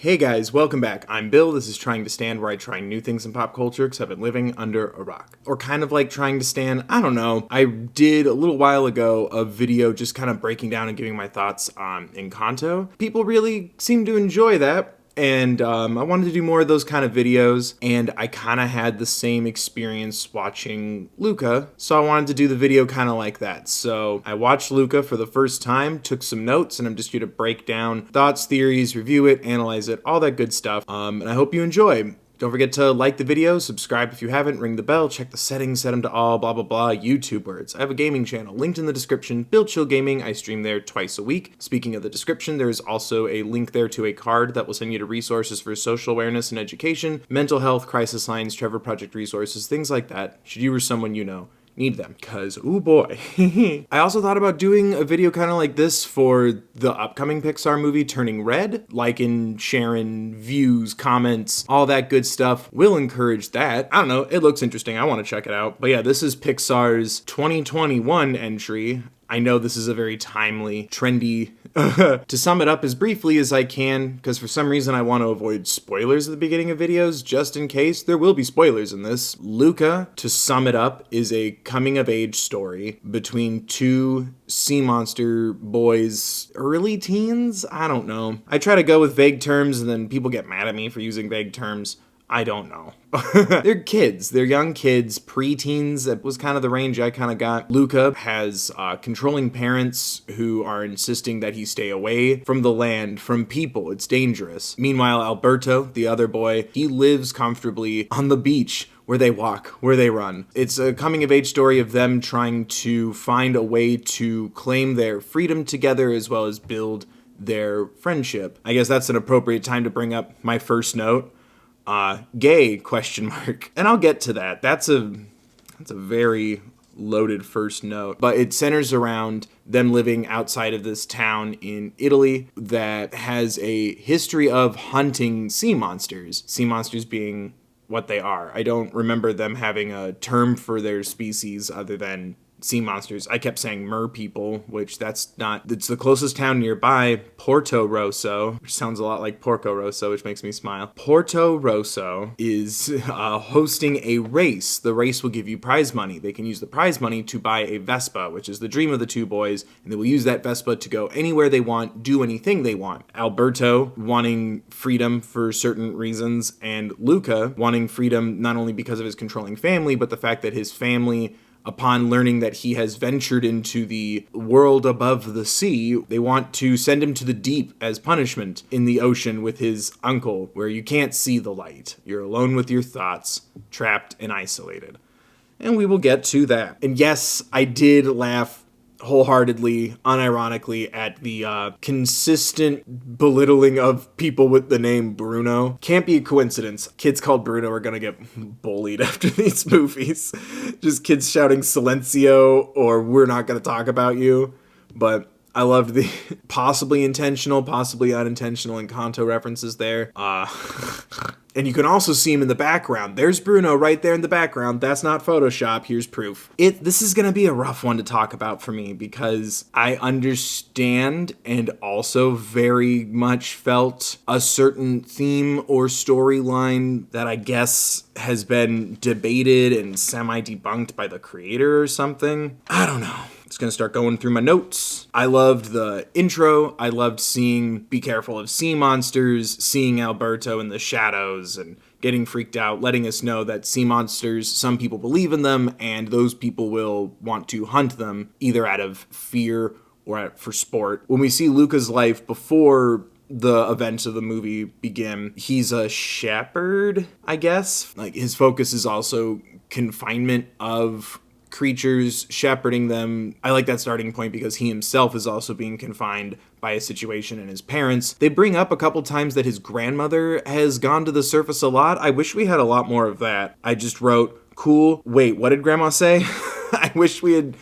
Hey guys, welcome back. I'm Bill. This is Trying to Stand, where I try new things in pop culture because I've been living under a rock. Or kind of like trying to stand, I don't know. I did a little while ago a video just kind of breaking down and giving my thoughts on Encanto. People really seem to enjoy that. And I wanted to do more of those kind of videos, and I kind of had the same experience watching Luca, so I wanted to do the video kind of like that. So I watched Luca for the first time, took some notes, and I'm just here to break down thoughts, theories, review it, analyze it, all that good stuff, and I hope you enjoy. Don't forget to like the video, subscribe if you haven't, ring the bell, check the settings, set them to all, blah, blah, blah, YouTube words. I have a gaming channel linked in the description, Bill Chill Gaming. I stream there twice a week. Speaking of the description, there is also a link there to a card that will send you to resources for social awareness and education, mental health, crisis lines, Trevor Project resources, things like that, should you or someone you know need them, because ooh boy. I also thought about doing a video kind of like this for the upcoming Pixar movie Turning Red. Liking, sharing, views, comments, all that good stuff will encourage that. I don't know, it looks interesting, I want to check it out. But yeah, this is Pixar's 2021 entry. I know this is a very timely, trendy, to sum it up as briefly as I can, because for some reason I want to avoid spoilers at the beginning of videos, just in case. There will be spoilers in this. Luca, to sum it up, is a coming-of-age story between two sea monster boys, early teens? I don't know. I try to go with vague terms, and then people get mad at me for using vague terms. I don't know. They're kids. They're young kids, preteens. That was kind of the range I kind of got. Luca has controlling parents who are insisting that he stay away from the land, from people. It's dangerous. Meanwhile, Alberto, the other boy, he lives comfortably on the beach where they walk, where they run. It's a coming-of-age story of them trying to find a way to claim their freedom together as well as build their friendship. I guess that's an appropriate time to bring up my first note. Gay, question mark. And I'll get to that. That's a very loaded first note. But it centers around them living outside of this town in Italy that has a history of hunting sea monsters. Sea monsters being what they are. I don't remember them having a term for their species other than sea monsters. I kept saying mer people, which that's not, it's the closest town nearby, Portorosso, which sounds a lot like Porco Rosso, which makes me smile. Portorosso is hosting a race. The race will give you prize money. They can use the prize money to buy a Vespa, which is the dream of the two boys, and they will use that Vespa to go anywhere they want, do anything they want. Alberto wanting freedom for certain reasons, and Luca wanting freedom not only because of his controlling family, but the fact that his family, upon learning that he has ventured into the world above the sea, they want to send him to the deep as punishment in the ocean with his uncle, where you can't see the light. You're alone with your thoughts, trapped and isolated. And we will get to that. And yes, I did laugh wholeheartedly, unironically, at the consistent belittling of people with the name Bruno. Can't be a coincidence. Kids called Bruno are gonna get bullied after these movies. Just kids shouting Silencio or we're not gonna talk about you. But I loved the possibly intentional, possibly unintentional Encanto references there. And you can also see him in the background. There's Bruno right there in the background. That's not Photoshop. Here's proof. This is going to be a rough one to talk about for me because I understand and also very much felt a certain theme or storyline that I guess has been debated and semi-debunked by the creator or something. I don't know. It's going to start going through my notes. I loved the intro. I loved seeing Be Careful of Sea Monsters, seeing Alberto in the shadows and getting freaked out, letting us know that sea monsters, some people believe in them, and those people will want to hunt them either out of fear or for sport. When we see Luca's life before the events of the movie begin, he's a shepherd, I guess. Like, his focus is also confinement of creatures, shepherding them. I like that starting point because he himself is also being confined by a situation and his parents. They bring up a couple times that his grandmother has gone to the surface a lot. I wish we had a lot more of that. I just wrote, cool. Wait, what did grandma say? I wish we had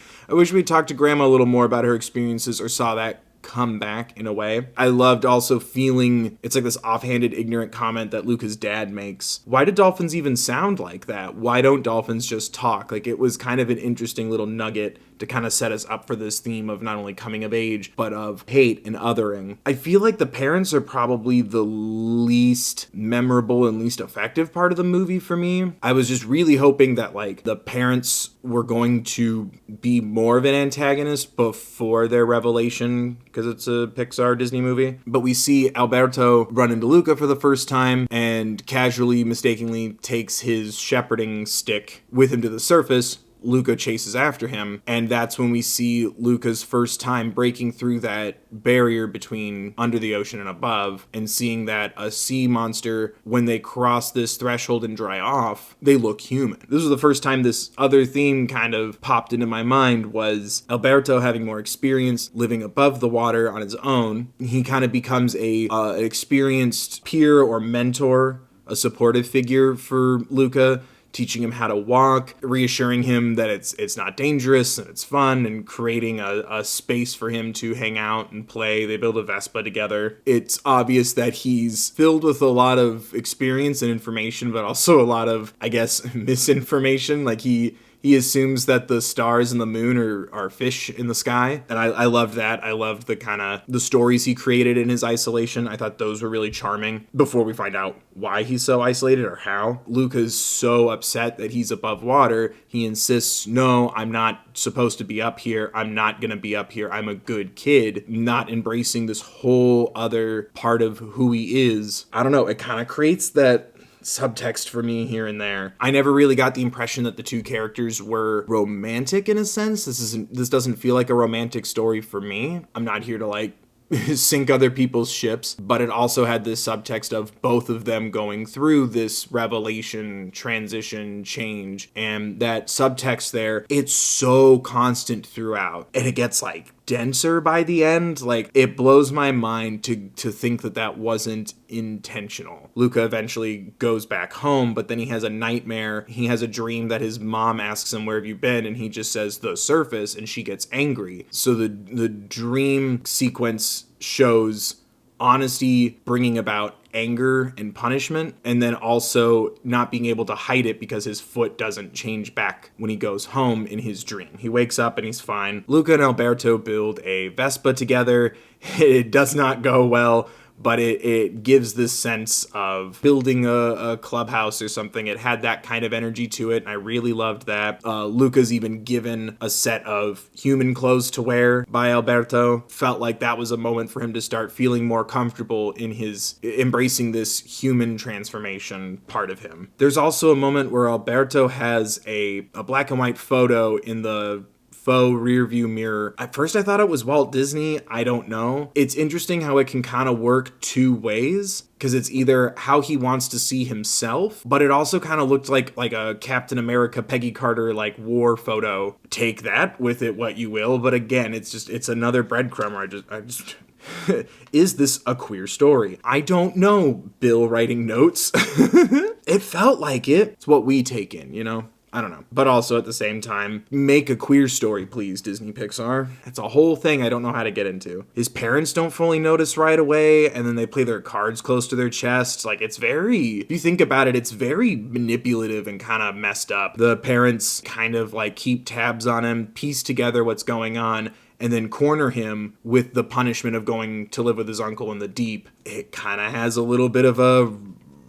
talked to grandma a little more about her experiences or saw that come back in a way. I loved also feeling, it's like this offhanded, ignorant comment that Luca's dad makes. Why do dolphins even sound like that? Why don't dolphins just talk? Like, it was kind of an interesting little nugget to kind of set us up for this theme of not only coming of age, but of hate and othering. I feel like the parents are probably the least memorable and least effective part of the movie for me. I was just really hoping that, like, the parents were going to be more of an antagonist before their revelation, because it's a Pixar Disney movie. But we see Alberto run into Luca for the first time and casually, mistakenly takes his shepherding stick with him to the surface. Luca chases after him, and that's when we see Luca's first time breaking through that barrier between under the ocean and above, and seeing that a sea monster, when they cross this threshold and dry off, they look human. This was the first time this other theme kind of popped into my mind, was Alberto having more experience living above the water on his own. He kind of becomes an experienced peer or mentor, a supportive figure for Luca, teaching him how to walk, reassuring him that it's not dangerous and it's fun, and creating a space for him to hang out and play. They build a Vespa together. It's obvious that he's filled with a lot of experience and information, but also a lot of, I guess, misinformation. Like, he assumes that the stars and the moon are fish in the sky. And I loved that. I loved the stories he created in his isolation. I thought those were really charming before we find out why he's so isolated or how. Luca's so upset that he's above water. He insists, no, I'm not supposed to be up here. I'm not going to be up here. I'm a good kid, not embracing this whole other part of who he is. I don't know. It kind of creates that subtext for me here and there. I never really got the impression that the two characters were romantic in a sense. This doesn't feel like a romantic story for me. I'm not here to like sink other people's ships, but it also had this subtext of both of them going through this revelation, transition, change, and that subtext there, it's so constant throughout, and it gets like denser by the end. Like, it blows my mind to think that wasn't intentional. Luca eventually goes back home, but then he has a nightmare. He has a dream that his mom asks him, where have you been? And he just says the surface, and she gets angry. So the dream sequence shows honesty bringing about anger and punishment, and then also not being able to hide it because his foot doesn't change back when he goes home in his dream. He wakes up and he's fine. Luca and Alberto build a Vespa together. It does not go well, but it gives this sense of building a clubhouse or something. It had that kind of energy to it, and I really loved that. Luca's even given a set of human clothes to wear by Alberto. Felt like that was a moment for him to start feeling more comfortable in his embracing this human transformation part of him. There's also a moment where Alberto has a black and white photo in the faux rear view mirror. At first I thought it was Walt Disney. I don't know. It's interesting how it can kind of work two ways, because it's either how he wants to see himself, but it also kind of looked like a Captain America, Peggy Carter, like war photo. Take that with it what you will, but again, it's another breadcrumb. I just is this a queer story? I don't know, Bill writing notes. It felt like it. It's what we take in, you know? I don't know. But also at the same time, make a queer story, please, Disney Pixar. It's a whole thing I don't know how to get into. His parents don't fully notice right away, and then they play their cards close to their chests. Like, it's very, if you think about it, it's very manipulative and kind of messed up. The parents kind of like keep tabs on him, piece together what's going on, and then corner him with the punishment of going to live with his uncle in the deep. It kind of has a little bit of a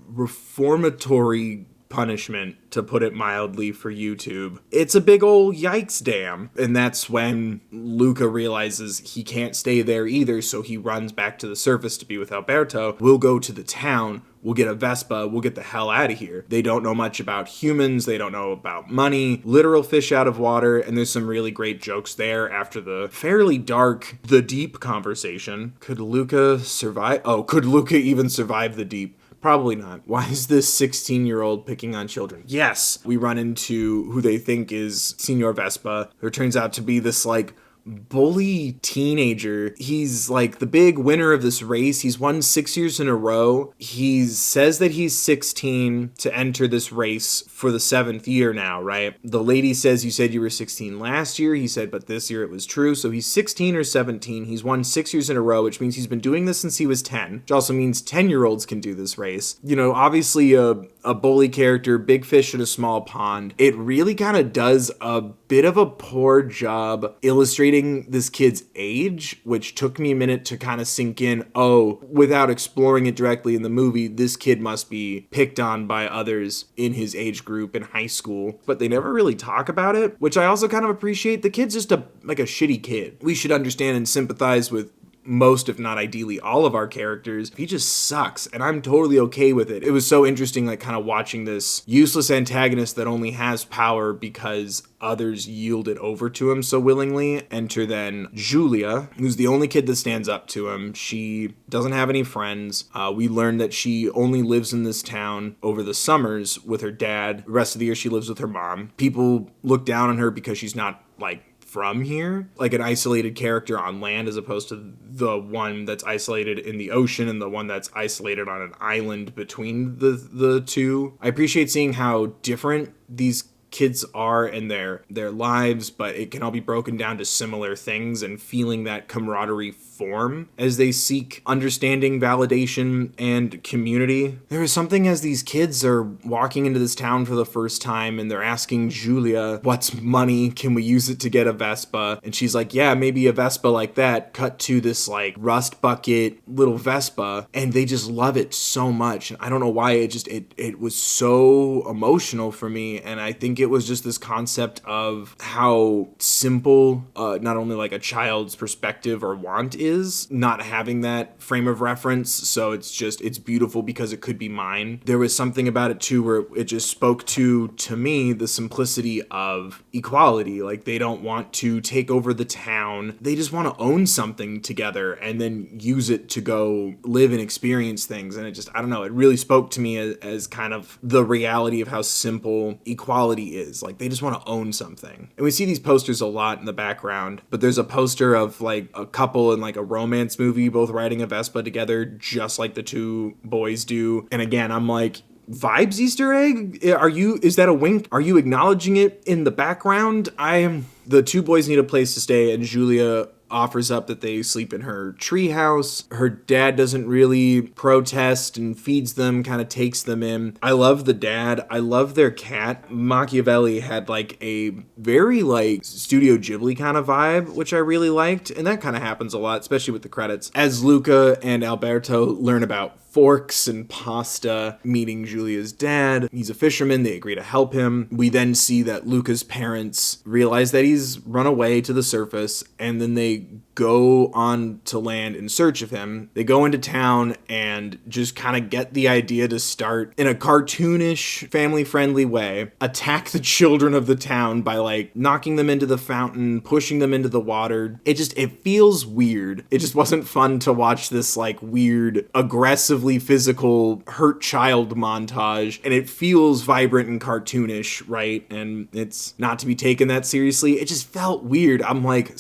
reformatory punishment, to put it mildly, for YouTube. It's a big old yikes dam. And that's when Luca realizes he can't stay there either, so he runs back to the surface to be with Alberto. We'll go to the town, we'll get a Vespa, we'll get the hell out of here. They don't know much about humans, they don't know about money, literal fish out of water, and there's some really great jokes there after the fairly dark, the deep conversation. Could Luca survive? Oh, could Luca even survive the deep? Probably not. Why is this 16-year-old picking on children? Yes, we run into who they think is Senor Vespa, who turns out to be this, like, bully teenager. He's like the big winner of this race. He's won 6 years in a row. He says that he's 16 to enter this race for the 7th year now, right? The lady says, you said you were 16 last year. He said, but this year it was true. So he's 16 or 17. He's won 6 years in a row, which means he's been doing this since he was 10, which also means 10-year-olds can do this race. You know, obviously a bully character, big fish in a small pond. It really kind of does a bit of a poor job illustrating this kid's age, which took me a minute to kind of sink in. Oh, without exploring it directly in the movie, this kid must be picked on by others in his age group in high school, but they never really talk about it, which I also kind of appreciate. The kid's just a shitty kid. We should understand and sympathize with most, if not ideally, all of our characters. He just sucks, and I'm totally okay with it. It was so interesting, like, kind of watching this useless antagonist that only has power because others yield it over to him so willingly. Enter then Giulia, who's the only kid that stands up to him. She doesn't have any friends. We learned that she only lives in this town over the summers with her dad. The rest of the year she lives with her mom. People look down on her because she's not, like, from here, like an isolated character on land, as opposed to the one that's isolated in the ocean and the one that's isolated on an island between the two. I appreciate seeing how different these kids are in their lives, but it can all be broken down to similar things, and feeling that camaraderie form as they seek understanding, validation, and community. There is something as these kids are walking into this town for the first time and they're asking Giulia, what's money? Can we use it to get a Vespa? And she's like, yeah, maybe a Vespa like that. Cut to this like rust bucket little Vespa, and they just love it so much. And I don't know why, it was so emotional for me. And I think it was just this concept of how simple not only like a child's perspective or want is, not having that frame of reference, so it's beautiful because it could be mine. There was something about it too where it just spoke to me the simplicity of equality. Like, they don't want to take over the town, they just want to own something together and then use it to go live and experience things. And I don't know, it really spoke to me as kind of the reality of how simple equality is. Like, they just want to own something. And we see these posters a lot in the background, but there's a poster of like a couple in like a romance movie both riding a Vespa together, just like the two boys do. And again, I'm like, vibes Easter egg? Is that a wink? Are you acknowledging it in the background? The two boys need a place to stay, and Giulia offers up that they sleep in her treehouse. Her dad doesn't really protest and feeds them, kind of takes them in. I love the dad. I love their cat. Machiavelli had like a very like Studio Ghibli kind of vibe, which I really liked. And that kind of happens a lot, especially with the credits. As Luca and Alberto learn about forks and pasta, meeting Giulia's dad. He's a fisherman. They agree to help him. We then see that Luca's parents realize that he's run away to the surface, and then they go on to land in search of him. They go into town and just kind of get the idea to start, in a cartoonish, family-friendly way, attack the children of the town by like knocking them into the fountain, pushing them into the water. It feels weird. It just wasn't fun to watch this like weird, aggressively physical hurt child montage, and it feels vibrant and cartoonish, right? And it's not to be taken that seriously. It just felt weird. I'm like,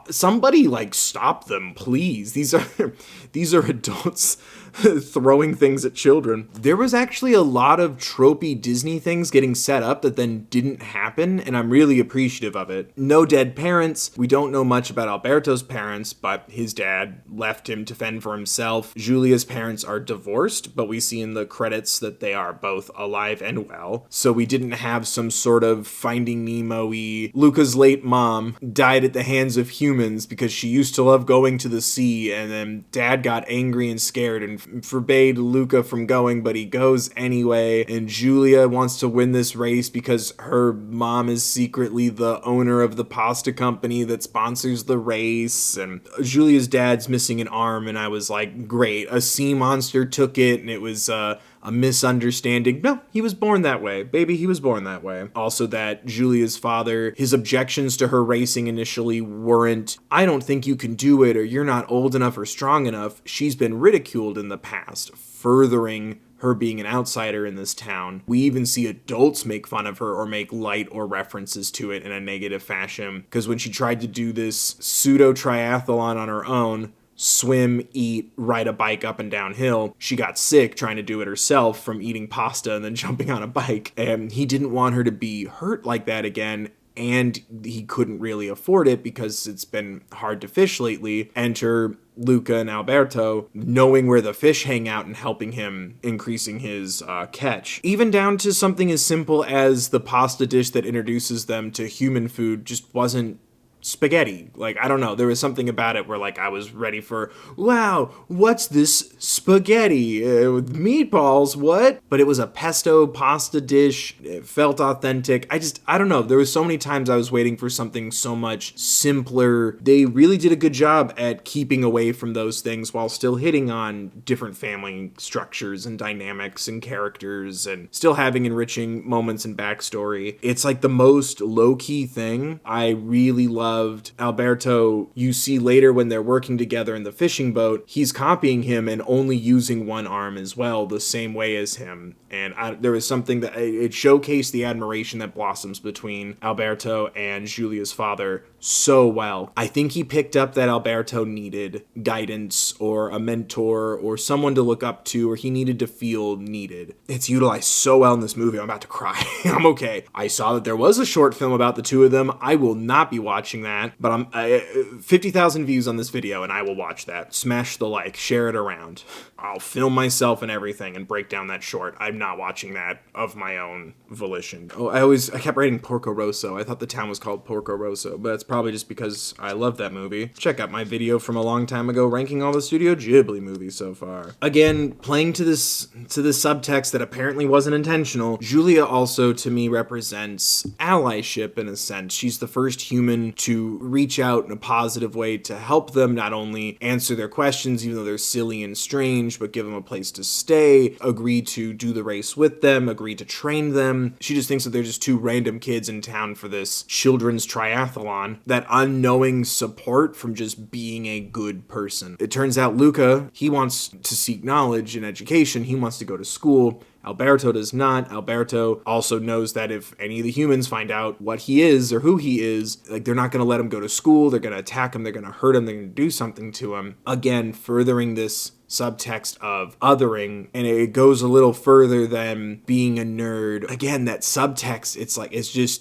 somebody like stop them, please. These are adults throwing things at children. There was actually a lot of tropey Disney things getting set up that then didn't happen, and I'm really appreciative of it. No dead parents. We don't know much about Alberto's parents, but his dad left him to fend for himself. Giulia's parents are divorced, but we see in the credits that they are both alive and well. So we didn't have some sort of Finding Nemo-y, Luca's late mom died at the hands of humans because she used to love going to the sea, and then dad got angry and scared and forbade Luca from going, but he goes anyway. And Giulia wants to win this race because her mom is secretly the owner of the pasta company that sponsors the race. And Giulia's dad's missing an arm, and I was like, great, a sea monster took it, and it was a misunderstanding. No, he was born that way. Baby, he was born that way. Also that Giulia's father, his objections to her racing initially weren't, I don't think you can do it, or you're not old enough or strong enough. She's been ridiculed in the past, furthering her being an outsider in this town. We even see adults make fun of her or make light or references to it in a negative fashion, because when she tried to do this pseudo triathlon on her own, swim, eat, ride a bike up and downhill, she got sick trying to do it herself from eating pasta and then jumping on a bike. And he didn't want her to be hurt like that again, and he couldn't really afford it because it's been hard to fish lately. Enter Luca and Alberto, knowing where the fish hang out and helping him, increasing his catch. Even down to something as simple as the pasta dish that introduces them to human food just wasn't spaghetti. Like, I don't know, there was something about it where, like, I was ready for, wow, what's this spaghetti with meatballs, what? But it was a pesto pasta dish. It felt authentic. I don't know, there was so many times I was waiting for something so much simpler. They really did a good job at keeping away from those things while still hitting on different family structures and dynamics and characters and still having enriching moments and backstory. It's like the most low-key thing. I really loved Alberto. You see later when they're working together in the fishing boat, he's copying him and only using one arm as well, the same way as him. And there was something that it showcased the admiration that blossoms between Alberto and Giulia's father so well. I think he picked up that Alberto needed guidance or a mentor or someone to look up to, or he needed to feel needed. It's utilized so well in this movie. I'm about to cry. I'm okay. I saw that there was a short film about the two of them. I will not be watching that, but I'm 50,000 views on this video and I will watch that. Smash the like, share it around. I'll film myself and everything and break down that short. I'm not watching that of my own volition. Oh, I kept writing Portorosso. I thought the town was called Portorosso, but it's probably just because I love that movie. Check out my video from a long time ago ranking all the Studio Ghibli movies so far. Again, playing to this subtext that apparently wasn't intentional, Giulia also to me represents allyship in a sense. She's the first human to reach out in a positive way to help them not only answer their questions, even though they're silly and strange, but give them a place to stay, agree to do the race with them, agree to train them. She just thinks that they're just two random kids in town for this children's triathlon. That unknowing support from just being a good person. It turns out Luca, he wants to seek knowledge and education. He wants to go to school. Alberto does not. Alberto also knows that if any of the humans find out what he is or who he is, like, they're not going to let him go to school. They're going to attack him. They're going to hurt him. They're going to do something to him. Again, furthering this subtext of othering, and it goes a little further than being a nerd. Again, that subtext,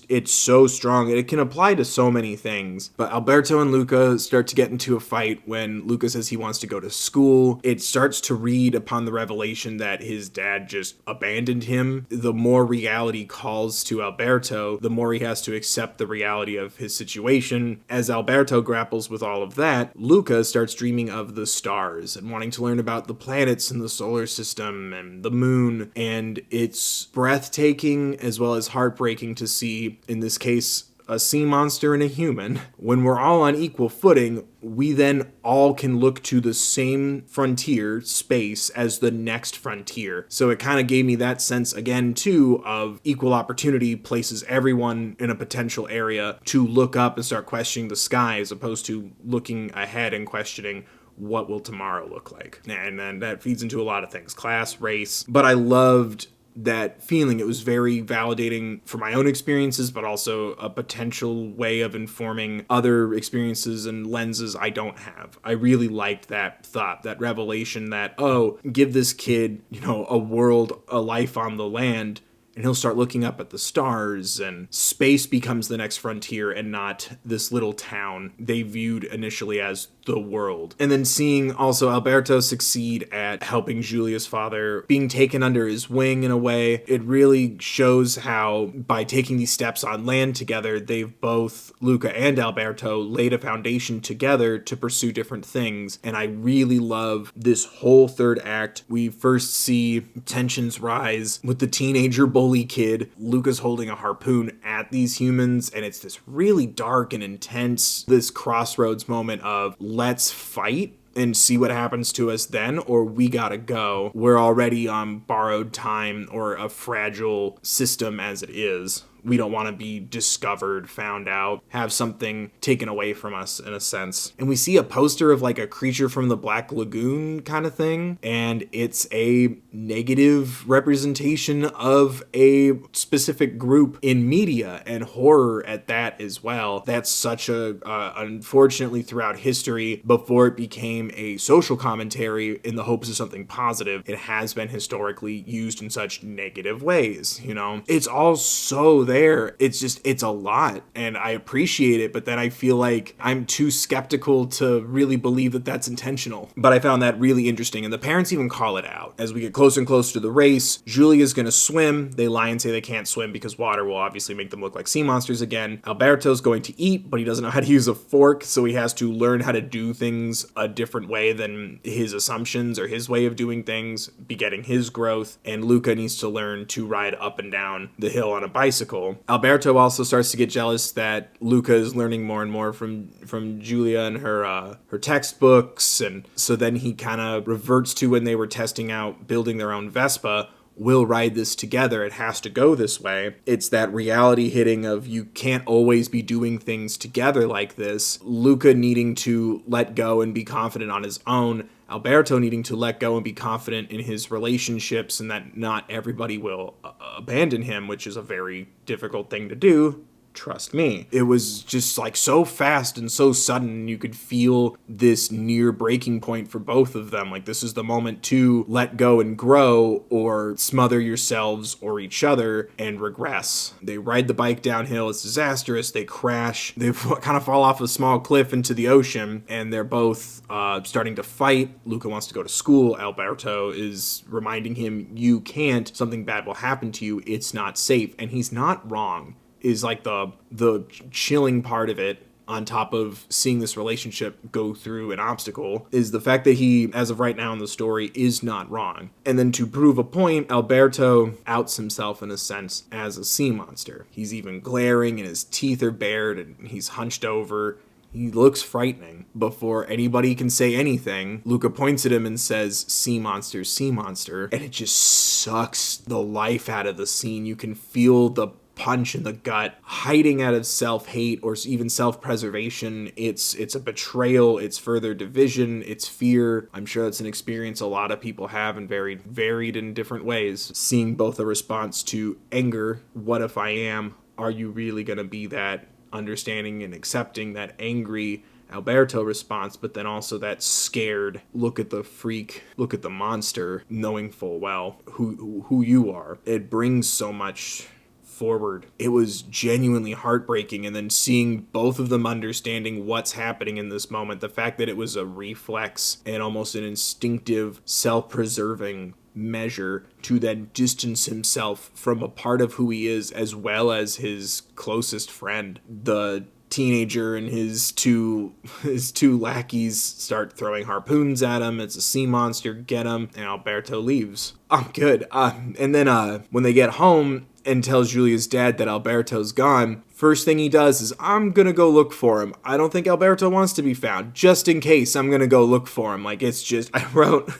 it's so strong, and it can apply to so many things. But Alberto and Luca start to get into a fight when Luca says he wants to go to school. It starts to read upon the revelation that his dad just abandoned him. The more reality calls to Alberto, the more he has to accept the reality of his situation. As Alberto grapples with all of that, Luca starts dreaming of the stars and wanting to learn about the planets in the solar system and the moon, and it's breathtaking as well as heartbreaking to see, in this case, a sea monster and a human. When we're all on equal footing, we then all can look to the same frontier, space, as the next frontier. So it kind of gave me that sense again too of equal opportunity places everyone in a potential area to look up and start questioning the sky, as opposed to looking ahead and questioning what will tomorrow look like. And then that feeds into a lot of things, class, race. But I loved that feeling. It was very validating for my own experiences, but also a potential way of informing other experiences and lenses I don't have. I really liked that thought, that revelation that, oh, give this kid, a world, a life on the land, and he'll start looking up at the stars, and space becomes the next frontier and not this little town they viewed initially as the world. And then seeing also Alberto succeed at helping Giulia's father, being taken under his wing in a way, it really shows how by taking these steps on land together, they've both, Luca and Alberto, laid a foundation together to pursue different things. And I really love this whole third act. We first see tensions rise with the teenager bully kid. Luca's holding a harpoon at these humans, and it's this really dark and intense, this crossroads moment of let's fight and see what happens to us then, or we gotta go. We're already on borrowed time or a fragile system as it is. We don't want to be discovered, found out, have something taken away from us in a sense. And we see a poster of like a creature from the Black Lagoon kind of thing, and it's a negative representation of a specific group in media and horror at that as well. That's such a, unfortunately throughout history, before it became a social commentary in the hopes of something positive, it has been historically used in such negative ways, you know? It's all so there. It's a lot, and I appreciate it, but then I feel like I'm too skeptical to really believe that that's intentional. But I found that really interesting, and the parents even call it out. As we get closer and closer to the race, Giulia's gonna swim. They lie and say they can't swim because water will obviously make them look like sea monsters again. Alberto's going to eat, but he doesn't know how to use a fork, so he has to learn how to do things a different way than his assumptions or his way of doing things, begetting his growth. And Luca needs to learn to ride up and down the hill on a bicycle. Alberto also starts to get jealous that Luca is learning more and more from Giulia and her textbooks, and so then he kind of reverts to when they were testing out building their own Vespa. We'll ride this together. It has to go this way. It's that reality hitting of you can't always be doing things together like this. Luca needing to let go and be confident on his own. Alberto needing to let go and be confident in his relationships, and that not everybody will abandon him, which is a very difficult thing to do. Trust me. It was just like so fast and so sudden. You could feel this near breaking point for both of them. Like, this is the moment to let go and grow, or smother yourselves or each other and regress. They ride the bike downhill. It's disastrous. They crash. They kind of fall off a small cliff into the ocean, and they're both starting to fight. Luca wants to go to school. Alberto is reminding him, you can't. Something bad will happen to you. It's not safe. And he's not wrong. Is like the chilling part of it, on top of seeing this relationship go through an obstacle, is the fact that he, as of right now in the story, is not wrong. And then to prove a point, Alberto outs himself in a sense as a sea monster. He's even glaring and his teeth are bared and he's hunched over. He looks frightening. Before anybody can say anything, Luca points at him and says, sea monster, sea monster. And it just sucks the life out of the scene. You can feel the punch in the gut, hiding out of self-hate or even self-preservation. It's a betrayal, it's further division, it's fear. I'm sure that's an experience a lot of people have in very varied in different ways. Seeing both a response to anger, what if I am? Are you really going to be that? Understanding and accepting that angry Alberto response, but then also that scared, look at the freak, look at the monster, knowing full well who you are. It brings so much forward. It was genuinely heartbreaking, and then seeing both of them understanding what's happening in this moment, the fact that it was a reflex and almost an instinctive, self-preserving measure to then distance himself from a part of who he is, as well as his closest friend. The teenager and his two lackeys start throwing harpoons at him. It's a sea monster, get him, and Alberto leaves. I'm good. And then when they get home and tells Giulia's dad that Alberto's gone, first thing he does is, I'm gonna go look for him. I don't think Alberto wants to be found. Just in case, I'm gonna go look for him. Like, it's just, I wrote,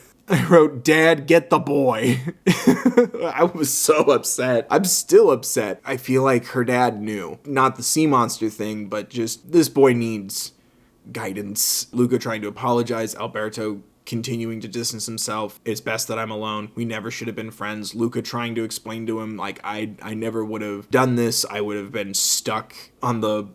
Dad, get the boy. I was so upset. I'm still upset. I feel like her dad knew. Not the sea monster thing, but just, this boy needs guidance. Luca trying to apologize. Alberto continuing to distance himself. It's best that I'm alone. We never should have been friends. Luca trying to explain to him, like, I never would have done this. I would have been stuck on the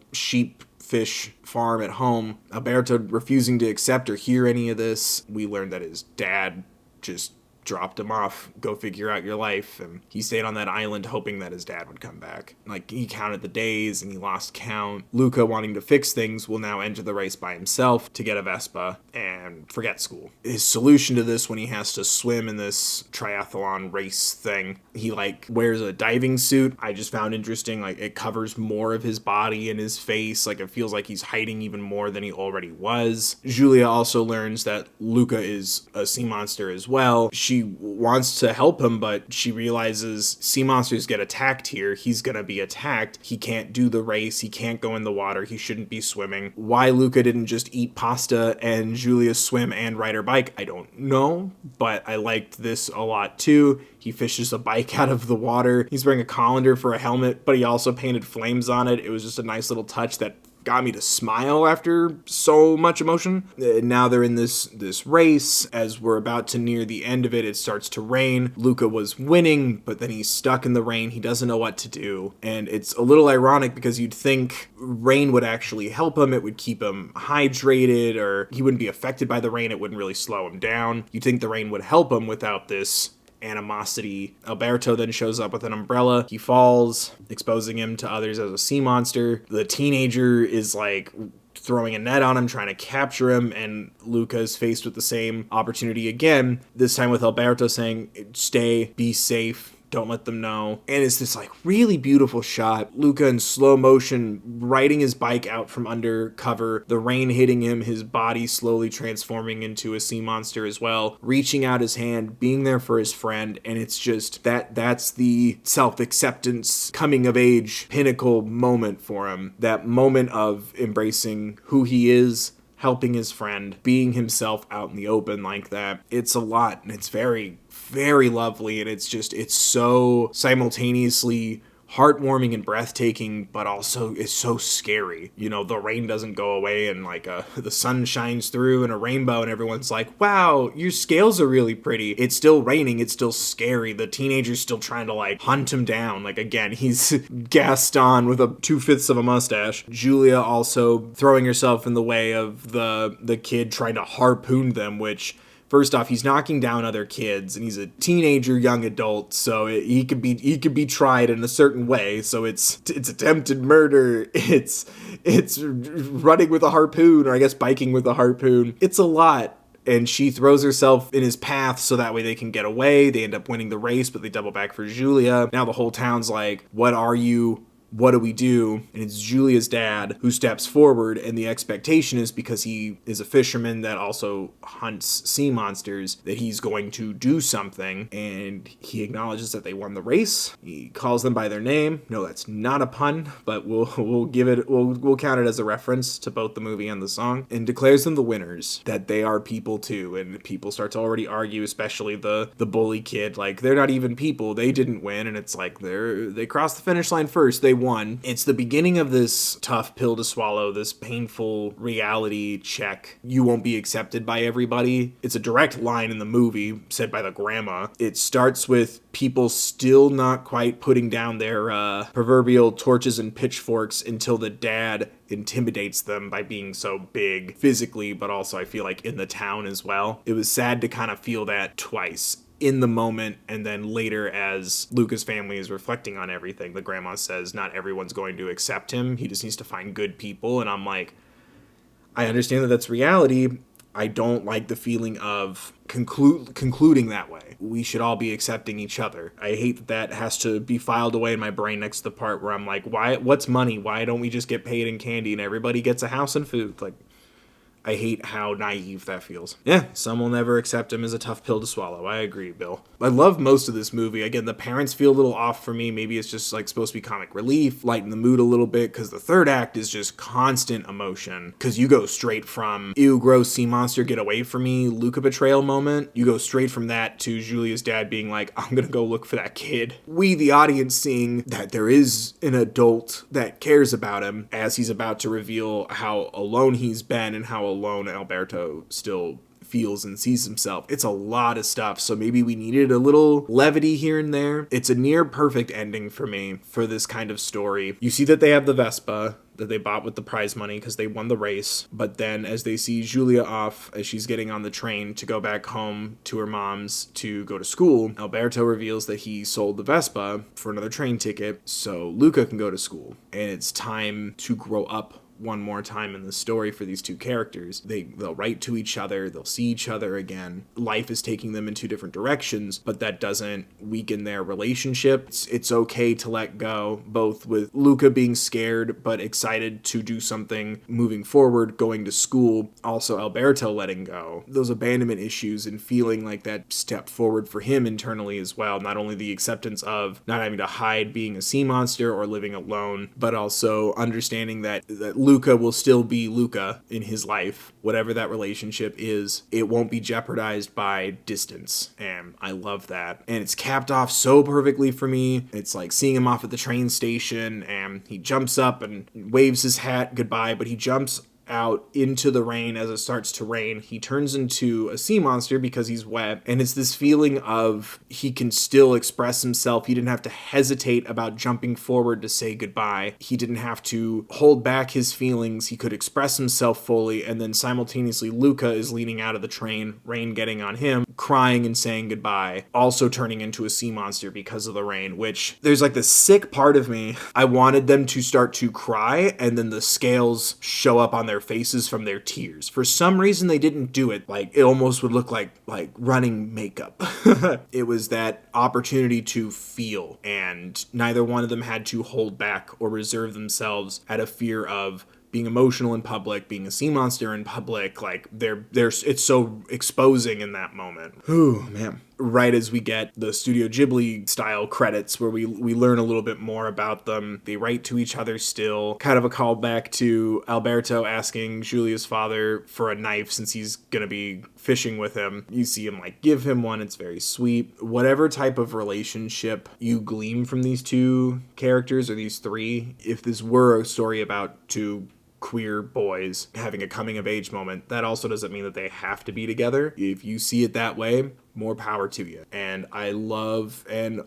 fish farm at home. Alberto refusing to accept or hear any of this. We learned that his dad just dropped him off, go figure out your life, and he stayed on that island hoping that his dad would come back. Like, he counted the days and he lost count. Luca, wanting to fix things, will now enter the race by himself to get a Vespa and forget school. His solution to this, when he has to swim in this triathlon race thing, he wears a diving suit. I just found interesting, it covers more of his body and his face. It feels like he's hiding even more than he already was. Giulia also learns that Luca is a sea monster as well. She she wants to help him, but she realizes sea monsters get attacked here. He's gonna be attacked. He can't do the race. He can't go in the water. He shouldn't be swimming. Why Luca didn't just eat pasta and Giulia swim and ride her bike, I don't know, but I liked this a lot too. He fishes a bike out of the water. He's wearing a colander for a helmet, but he also painted flames on it. It was just a nice little touch that got me to smile after so much emotion. Now they're in this race. As we're about to near the end of it, it starts to rain. Luca was winning, but then he's stuck in the rain. He doesn't know what to do. And it's a little ironic because you'd think rain would actually help him. It would keep him hydrated, or he wouldn't be affected by the rain. It wouldn't really slow him down. You'd think the rain would help him without this animosity. Alberto then shows up with an umbrella. He falls, exposing him to others as a sea monster. The teenager is like throwing a net on him, trying to capture him, and Luca is faced with the same opportunity again, this time with Alberto saying, stay, be safe, don't let them know. And it's this like really beautiful shot. Luca in slow motion riding his bike out from under cover, the rain hitting him, his body slowly transforming into a sea monster as well, reaching out his hand, being there for his friend. And it's just that's the self-acceptance, coming of age, pinnacle moment for him. That moment of embracing who he is, helping his friend, being himself out in the open like that. It's a lot, and it's very, very lovely, and it's so simultaneously heartwarming and breathtaking, but also it's so scary. You know, the rain doesn't go away, and like the sun shines through in a rainbow, and everyone's like, wow, your scales are really pretty. It's still raining. It's still scary. The teenager's still trying to like hunt him down. Like, again, he's Gaston with a 2/5 of a mustache. Giulia also throwing herself in the way of the kid trying to harpoon them, which, first off, he's knocking down other kids, and he's a teenager, young adult, so he could be tried in a certain way. So it's attempted murder, it's running with a harpoon, or I guess biking with a harpoon. It's a lot. And she throws herself in his path so that way they can get away. They end up winning the race, but they double back for Giulia. Now the whole town's like, what are you? What do we do? And it's Giulia's dad who steps forward, and the expectation is, because he is a fisherman that also hunts sea monsters, that he's going to do something. And he acknowledges that they won the race. He calls them by their name. No, that's not a pun, but we'll count it as a reference to both the movie and the song, and declares them the winners, that they are people too. And people start to already argue, especially the bully kid, like, they're not even people, they didn't win. And it's like, they crossed the finish line first, they won. It's the beginning of this tough pill to swallow, this painful reality check. You won't be accepted by everybody. It's a direct line in the movie said by the grandma. It starts with people still not quite putting down their proverbial torches and pitchforks until the dad intimidates them by being so big physically, but also I feel like in the town as well. It was sad to kind of feel that twice. In the moment, and then later as Luca's family is reflecting on everything, the grandma says not everyone's going to accept him. He just needs to find good people. And I'm like, I understand that that's reality. I don't like the feeling of concluding that way. We should all be accepting each other. I hate that has to be filed away in my brain next to the part where I'm like, what's money? Why don't we just get paid in candy and everybody gets a house and food? Like, I hate how naive that feels. Yeah, some will never accept him as a tough pill to swallow. I agree, Bill. I love most of this movie. Again, the parents feel a little off for me. Maybe it's just like supposed to be comic relief, lighten the mood a little bit, because the third act is just constant emotion. Because you go straight from, ew, gross, sea monster, get away from me, Luca betrayal moment. You go straight from that to Giulia's dad being like, I'm gonna go look for that kid. We, the audience, seeing that there is an adult that cares about him as he's about to reveal how alone he's been and how alone Alberto still feels and sees himself. It's a lot of stuff, so maybe we needed a little levity here and there. It's a near perfect ending for me for this kind of story. You see that they have the Vespa that they bought with the prize money because they won the race, but then as they see Giulia off as she's getting on the train to go back home to her mom's to go to school, Alberto reveals that he sold the Vespa for another train ticket so Luca can go to school, and it's time to grow up one more time in the story for these two characters. They'll write to each other, they'll see each other again. Life is taking them in two different directions, but that doesn't weaken their relationship. It's okay to let go, both with Luca being scared but excited to do something moving forward, going to school, also Alberto letting go. Those abandonment issues and feeling like that step forward for him internally as well. Not only the acceptance of not having to hide being a sea monster or living alone, but also understanding that Luca will still be Luca in his life. Whatever that relationship is, it won't be jeopardized by distance. And I love that. And it's capped off so perfectly for me. It's like seeing him off at the train station and he jumps up and waves his hat goodbye, but he jumps out into the rain. As it starts to rain, he turns into a sea monster because he's wet, and it's this feeling of he can still express himself. He didn't have to hesitate about jumping forward to say goodbye. He didn't have to hold back his feelings. He could express himself fully, and then simultaneously Luca is leaning out of the train, rain getting on him, crying and saying goodbye, also turning into a sea monster because of the rain, which there's like this sick part of me. I wanted them to start to cry and then the scales show up on their faces from their tears. For some reason they didn't do it. Like it almost would look like running makeup. It was that opportunity to feel, and neither one of them had to hold back or reserve themselves out of fear of being emotional in public, being a sea monster in public. Like it's so exposing in that moment. Ooh, man. Right as we get the Studio Ghibli style credits where we learn a little bit more about them, they write to each other still. Kind of a callback to Alberto asking Giulia's father for a knife since he's gonna be fishing with him. You see him like give him one. It's very sweet. Whatever type of relationship you glean from these two characters or these three, if this were a story about two queer boys having a coming of age moment, that also doesn't mean that they have to be together. If you see it that way, more power to you. And I love and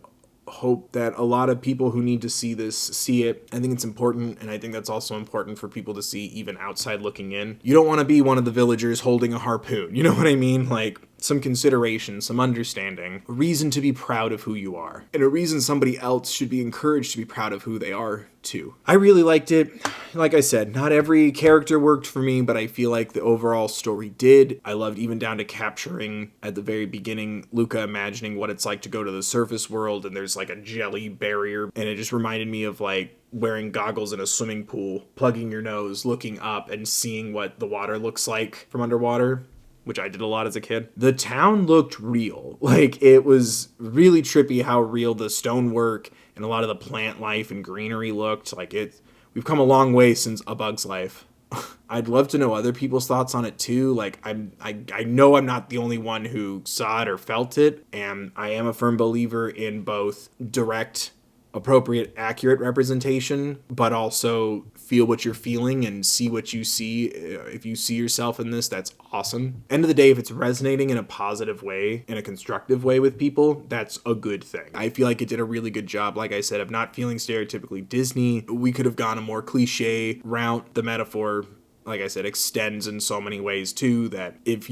hope that a lot of people who need to see this see it. I think it's important, and I think that's also important for people to see even outside looking in. You don't want to be one of the villagers holding a harpoon. You know what I mean? Like some consideration, some understanding, a reason to be proud of who you are, and a reason somebody else should be encouraged to be proud of who they are too. I really liked it. Like I said, not every character worked for me, but I feel like the overall story did. I loved even down to capturing at the very beginning, Luca imagining what it's like to go to the surface world and there's like a jelly barrier, and it just reminded me of like wearing goggles in a swimming pool, plugging your nose, looking up and seeing what the water looks like from underwater, which I did a lot as a kid. The town looked real. Like it was really trippy how real the stonework and a lot of the plant life and greenery looked. Like we've come a long way since A Bug's Life. I'd love to know other people's thoughts on it too. Like I know I'm not the only one who saw it or felt it, and I am a firm believer in both direct, appropriate, accurate representation, but also feel what you're feeling and see what you see. If you see yourself in this, that's awesome. End of the day, if it's resonating in a positive way, in a constructive way with people, that's a good thing. I feel like it did a really good job, like I said, of not feeling stereotypically Disney. We could have gone a more cliche route. The metaphor, like I said, extends in so many ways too, that if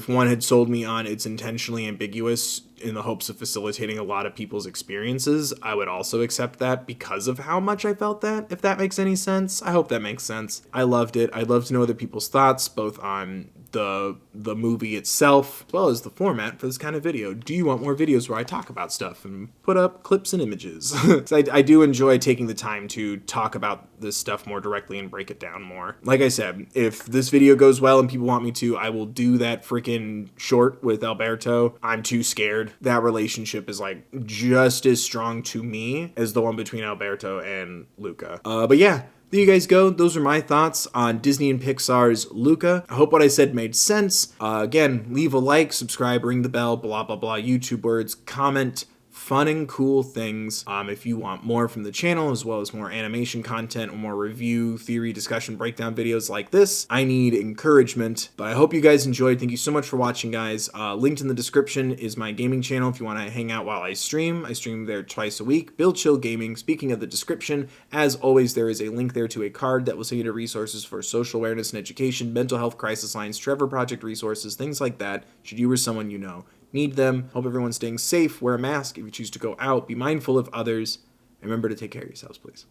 one had sold me on it's intentionally ambiguous in the hopes of facilitating a lot of people's experiences, I would also accept that because of how much I felt that, if that makes any sense. I hope that makes sense. I loved it. I'd love to know other people's thoughts, both on the movie itself, as well as the format for this kind of video. Do you want more videos where I talk about stuff and put up clips and images? So I do enjoy taking the time to talk about this stuff more directly and break it down more. Like I said, if this video goes well and people want me to, I will do that freaking short with Alberto. I'm too scared. That relationship is like just as strong to me as the one between Alberto and Luca. But yeah, there you guys go. Those are my thoughts on Disney and Pixar's Luca. I hope what I said made sense. Again, leave a like, subscribe, ring the bell, blah, blah, blah, YouTube words, comment, fun and cool things. If you want more from the channel, as well as more animation content or more review, theory, discussion, breakdown videos like this, I need encouragement. But I hope you guys enjoyed. Thank you so much for watching, guys. Linked in the description is my gaming channel if you want to hang out while I stream. I stream there twice a week. Bill Chill Gaming. Speaking of the description, as always, there is a link there to a card that will send you to resources for social awareness and education, mental health crisis lines, Trevor Project resources, things like that, should you or someone you know need them. Hope everyone's staying safe. Wear a mask if you choose to go out. Be mindful of others. And remember to take care of yourselves, please.